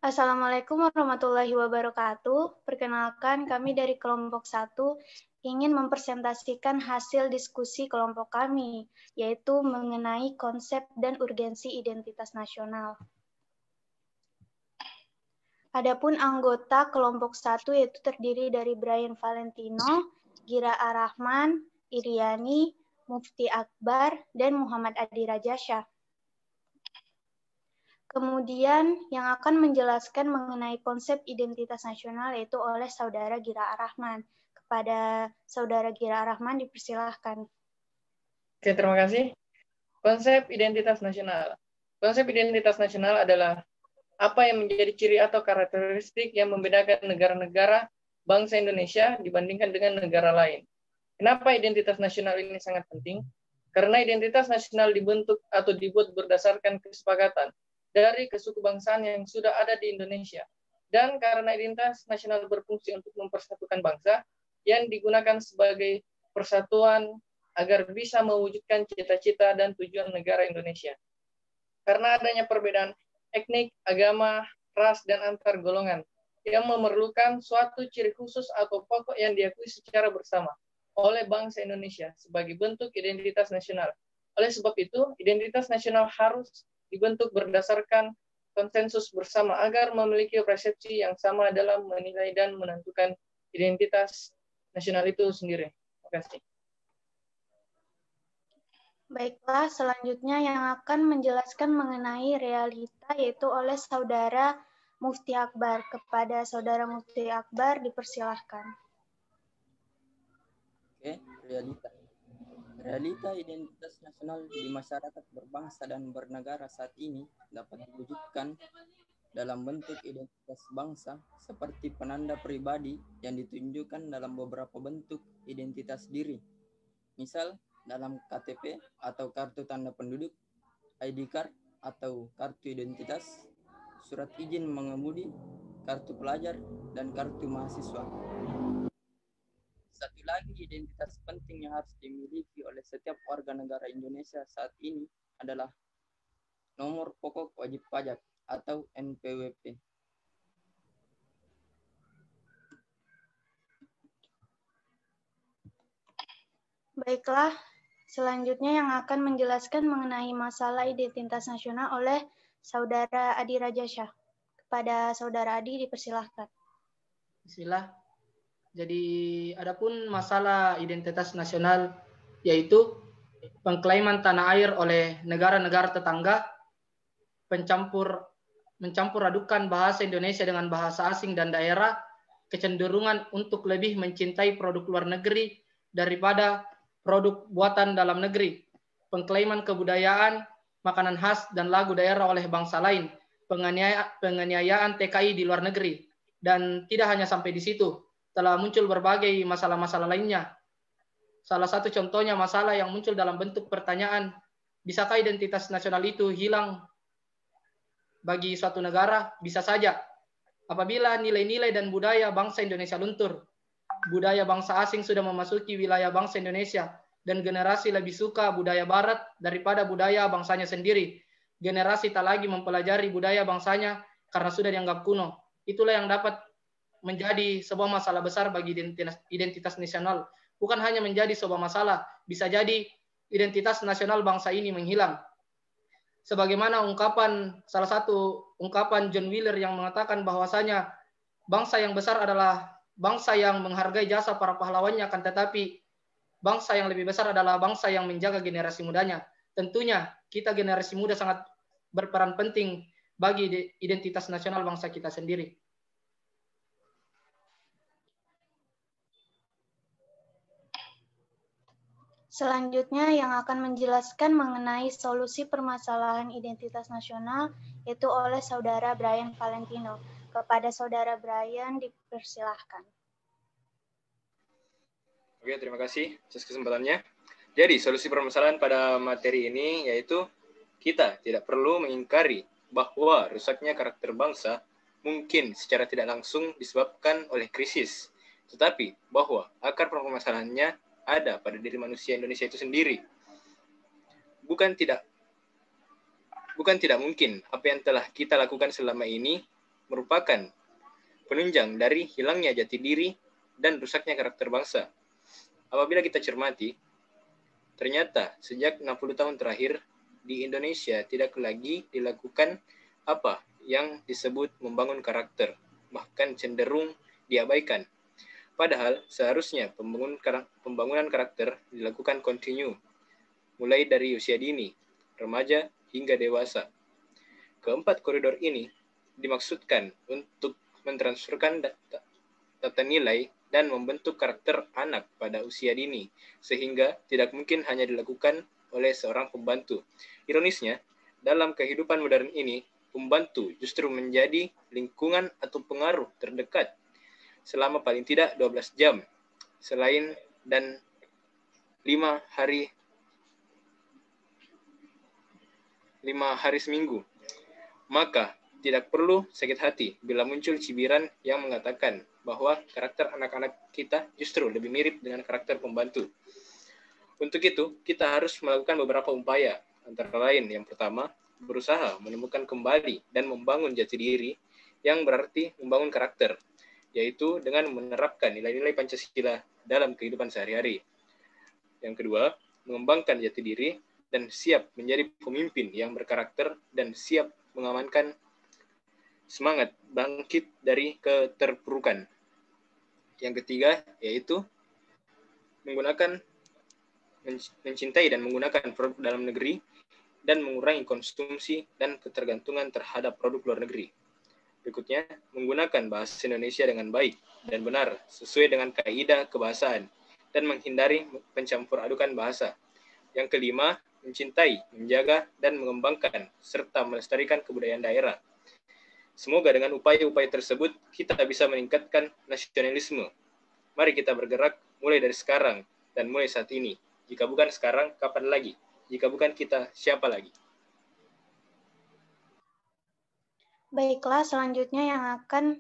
Assalamualaikum warahmatullahi wabarakatuh. Perkenalkan, kami dari kelompok 1 ingin mempresentasikan hasil diskusi kelompok kami, yaitu mengenai konsep dan urgensi identitas nasional. Adapun anggota kelompok 1 yaitu terdiri dari Brian Valentino, Gira Arahman, Iriani, Mufti Akbar, dan Muhammad Adi Rajasyah. Kemudian yang akan menjelaskan mengenai konsep identitas nasional yaitu oleh Saudara Gira Arahman. Kepada Saudara Gira Arahman dipersilahkan. Oke, terima kasih. Konsep identitas nasional. Konsep identitas nasional adalah apa yang menjadi ciri atau karakteristik yang membedakan negara-negara bangsa Indonesia dibandingkan dengan negara lain. Kenapa identitas nasional ini sangat penting? Karena identitas nasional dibentuk atau dibuat berdasarkan kesepakatan dari kesukubangsaan yang sudah ada di Indonesia. Dan karena identitas nasional berfungsi untuk mempersatukan bangsa yang digunakan sebagai persatuan agar bisa mewujudkan cita-cita dan tujuan negara Indonesia. Karena adanya perbedaan etnik, agama, ras, dan antar golongan yang memerlukan suatu ciri khusus atau pokok yang diakui secara bersama oleh bangsa Indonesia sebagai bentuk identitas nasional. Oleh sebab itu, identitas nasional harus dibentuk berdasarkan konsensus bersama agar memiliki persepsi yang sama dalam menilai dan menentukan identitas nasional itu sendiri. Terima kasih. Baiklah, selanjutnya yang akan menjelaskan mengenai realita yaitu oleh Saudara Mufti Akbar. Kepada Saudara Mufti Akbar dipersilahkan. Oke, realita. Realita identitas nasional di masyarakat berbangsa dan bernegara saat ini dapat diwujudkan dalam bentuk identitas bangsa seperti penanda pribadi yang ditunjukkan dalam beberapa bentuk identitas diri. Misal, dalam KTP atau kartu tanda penduduk, ID card atau kartu identitas, surat izin mengemudi, kartu pelajar, dan kartu mahasiswa. Satu lagi identitas penting yang harus dimiliki oleh setiap warga negara Indonesia saat ini adalah nomor pokok wajib pajak atau NPWP. Baiklah, selanjutnya yang akan menjelaskan mengenai masalah identitas nasional oleh Saudara Adi Rajasyah. Kepada Saudara Adi dipersilahkan. Bismillah. Jadi adapun masalah identitas nasional yaitu pengklaiman tanah air oleh negara-negara tetangga, mencampur adukan bahasa Indonesia dengan bahasa asing dan daerah, kecenderungan untuk lebih mencintai produk luar negeri daripada produk buatan dalam negeri, pengklaiman kebudayaan, makanan khas, dan lagu daerah oleh bangsa lain, penganiayaan TKI di luar negeri, dan tidak hanya sampai di situ, telah muncul berbagai masalah-masalah lainnya. Salah satu contohnya masalah yang muncul dalam bentuk pertanyaan, bisakah identitas nasional itu hilang bagi suatu negara? Bisa saja, apabila nilai-nilai dan budaya bangsa Indonesia luntur. Budaya bangsa asing sudah memasuki wilayah bangsa Indonesia dan generasi lebih suka budaya barat daripada budaya bangsanya sendiri. Generasi tak lagi mempelajari budaya bangsanya karena sudah dianggap kuno. Itulah yang dapat menjadi sebuah masalah besar bagi identitas nasional. Bukan hanya menjadi sebuah masalah, bisa jadi identitas nasional bangsa ini menghilang. Sebagaimana salah satu ungkapan John Wheeler yang mengatakan bahwasanya bangsa yang besar adalah bangsa yang menghargai jasa para pahlawannya, akan tetapi bangsa yang lebih besar adalah bangsa yang menjaga generasi mudanya. Tentunya kita generasi muda sangat berperan penting bagi identitas nasional bangsa kita sendiri. Selanjutnya yang akan menjelaskan mengenai solusi permasalahan identitas nasional yaitu oleh Saudara Brian Valentino. Kepada Saudara Brian dipersilahkan. Oke, terima kasih atas kesempatannya. Jadi, solusi permasalahan pada materi ini yaitu kita tidak perlu mengingkari bahwa rusaknya karakter bangsa mungkin secara tidak langsung disebabkan oleh krisis, tetapi bahwa akar permasalahannya ada pada diri manusia Indonesia itu sendiri. Bukan tidak mungkin apa yang telah kita lakukan selama ini merupakan penunjang dari hilangnya jati diri dan rusaknya karakter bangsa. Apabila kita cermati, ternyata sejak 60 tahun terakhir di Indonesia tidak lagi dilakukan apa yang disebut membangun karakter, bahkan cenderung diabaikan. Padahal seharusnya pembangunan karakter dilakukan kontinu, mulai dari usia dini, remaja, hingga dewasa. Keempat koridor ini dimaksudkan untuk mentransferkan tata nilai dan membentuk karakter anak pada usia dini, sehingga tidak mungkin hanya dilakukan oleh seorang pembantu. Ironisnya, dalam kehidupan modern ini, pembantu justru menjadi lingkungan atau pengaruh terdekat selama paling tidak 12 jam, selain dan 5 hari seminggu. Maka tidak perlu sakit hati bila muncul cibiran yang mengatakan bahwa karakter anak-anak kita justru lebih mirip dengan karakter pembantu. Untuk itu, kita harus melakukan beberapa upaya, antara lain yang pertama, berusaha menemukan kembali dan membangun jati diri yang berarti membangun karakter, yaitu dengan menerapkan nilai-nilai Pancasila dalam kehidupan sehari-hari. Yang kedua, mengembangkan jati diri dan siap menjadi pemimpin yang berkarakter dan siap mengamankan semangat bangkit dari keterpurukan. Yang ketiga, yaitu mencintai dan menggunakan produk dalam negeri dan mengurangi konsumsi dan ketergantungan terhadap produk luar negeri. Berikutnya, menggunakan bahasa Indonesia dengan baik dan benar sesuai dengan kaidah kebahasaan dan menghindari pencampur adukan bahasa. Yang kelima, mencintai, menjaga, dan mengembangkan serta melestarikan kebudayaan daerah. Semoga dengan upaya-upaya tersebut kita bisa meningkatkan nasionalisme. Mari kita bergerak mulai dari sekarang dan mulai saat ini. Jika bukan sekarang, kapan lagi? Jika bukan kita, siapa lagi? Baiklah, selanjutnya yang akan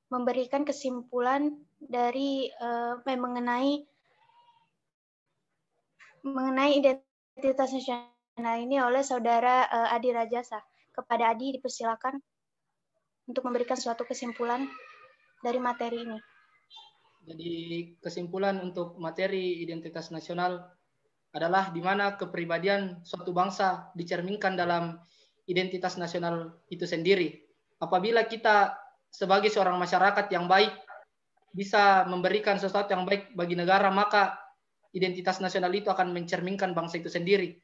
memberikan kesimpulan dari mengenai identitas nasional ini oleh Saudara Adi Rajasa. Kepada Adi dipersilakan untuk memberikan suatu kesimpulan dari materi ini. Jadi kesimpulan untuk materi identitas nasional adalah di mana kepribadian suatu bangsa dicerminkan dalam identitas nasional itu sendiri. Apabila kita sebagai seorang masyarakat yang baik bisa memberikan sesuatu yang baik bagi negara, maka identitas nasional itu akan mencerminkan bangsa itu sendiri.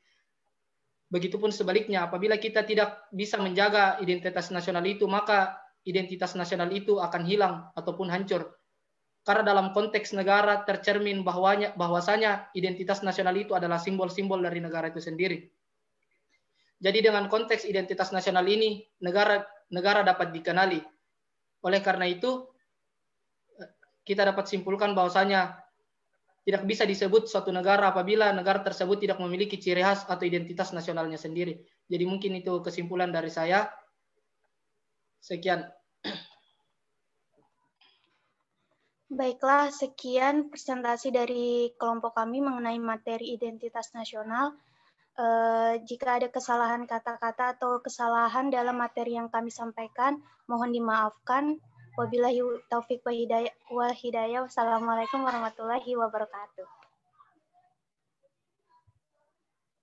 Begitupun sebaliknya, apabila kita tidak bisa menjaga identitas nasional itu, maka identitas nasional itu akan hilang ataupun hancur. Karena dalam konteks negara tercermin bahwasanya identitas nasional itu adalah simbol-simbol dari negara itu sendiri. Jadi dengan konteks identitas nasional ini, negara dapat dikenali. Oleh karena itu, kita dapat simpulkan bahwasanya tidak bisa disebut suatu negara apabila negara tersebut tidak memiliki ciri khas atau identitas nasionalnya sendiri. Jadi mungkin itu kesimpulan dari saya. Sekian. Baiklah, sekian presentasi dari kelompok kami mengenai materi identitas nasional. Jika ada kesalahan kata-kata atau kesalahan dalam materi yang kami sampaikan, mohon dimaafkan. Wabillahi taufiq wa hidayah. Wassalamualaikum warahmatullahi wabarakatuh.